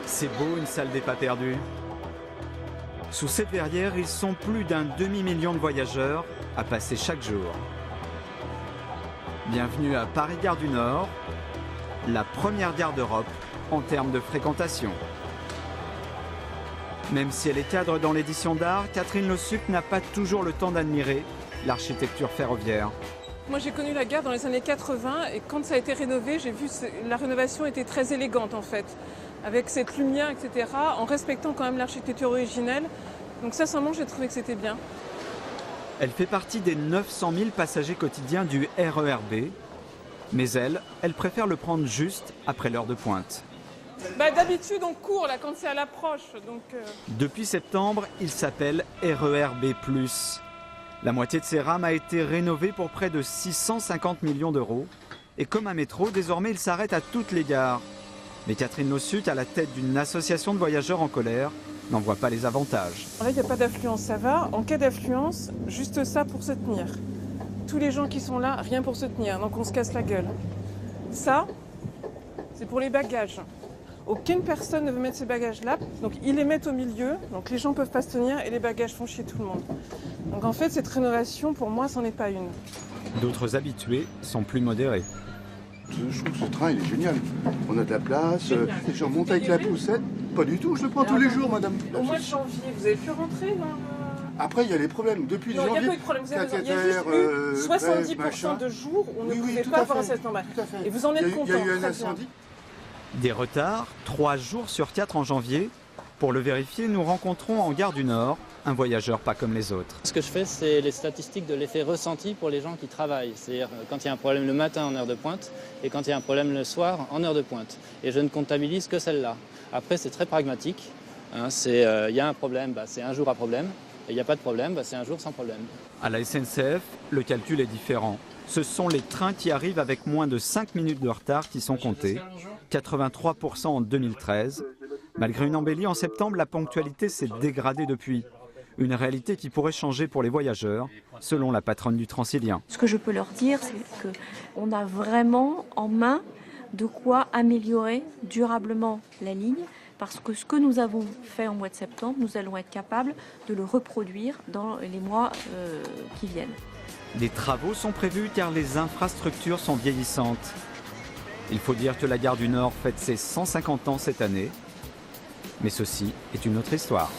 C'est beau une salle des pas perdus. Sous cette verrière, ils sont plus d'un demi-million de voyageurs à passer chaque jour. Bienvenue à Paris-Gare du Nord, la première gare d'Europe en termes de fréquentation. Même si elle est cadre dans l'édition d'art, Catherine Lossuc n'a pas toujours le temps d'admirer l'architecture ferroviaire. Moi j'ai connu la gare dans les années 80 et quand ça a été rénové, j'ai vu que la rénovation était très élégante en fait. Avec cette lumière, etc., en respectant quand même l'architecture originelle. Donc sincèrement, j'ai trouvé que c'était bien. Elle fait partie des 900 000 passagers quotidiens du RER B, mais elle préfère le prendre juste après l'heure de pointe. D'habitude, on court là quand c'est à l'approche. Depuis septembre, il s'appelle RER B+. La moitié de ses rames a été rénovée pour près de 650 millions d'euros. Et comme un métro, désormais, il s'arrête à toutes les gares. Mais Catherine Lossuc, à la tête d'une association de voyageurs en colère, n'en voit pas les avantages. Là, il n'y a pas d'affluence, ça va. En cas d'affluence, juste ça pour se tenir. Tous les gens qui sont là, rien pour se tenir, donc on se casse la gueule. Ça, c'est pour les bagages. Aucune personne ne veut mettre ses bagages là, donc ils les mettent au milieu, donc les gens ne peuvent pas se tenir et les bagages font chier tout le monde. Donc en fait, cette rénovation, pour moi, c'en est pas une. D'autres habitués sont plus modérés. Je trouve que ce train il est génial. On a de la place, les gens montent avec la poussette. Pas du tout, je le prends tous les jours, madame. Au mois de janvier, vous avez pu rentrer dans le... Après, il y a les problèmes. Depuis janvier, il n'y a pas eu de problème. Vous avez raison. Il y a juste eu 70% de jours où on ne pouvait pas avoir un service normal. Et vous en êtes content. Il y a eu un incendie. Des retards, 3 jours sur 4 en janvier. Pour le vérifier, nous rencontrons en gare du Nord un voyageur pas comme les autres. Ce que je fais, c'est les statistiques de l'effet ressenti pour les gens qui travaillent. C'est-à-dire quand il y a un problème le matin en heure de pointe et quand il y a un problème le soir en heure de pointe. Et je ne comptabilise que celle-là. Après, c'est très pragmatique. Il y a un problème, c'est un jour à problème. Et il n'y a pas de problème, c'est un jour sans problème. À la SNCF, le calcul est différent. Ce sont les trains qui arrivent avec moins de 5 minutes de retard qui sont comptés. 83% en 2013. Malgré une embellie en septembre, la ponctualité s'est dégradée depuis. Une réalité qui pourrait changer pour les voyageurs, selon la patronne du Transilien. Ce que je peux leur dire, c'est qu'on a vraiment en main de quoi améliorer durablement la ligne, parce que ce que nous avons fait au mois de septembre, nous allons être capables de le reproduire dans les mois qui viennent. Des travaux sont prévus car les infrastructures sont vieillissantes. Il faut dire que la gare du Nord fête ses 150 ans cette année, mais ceci est une autre histoire.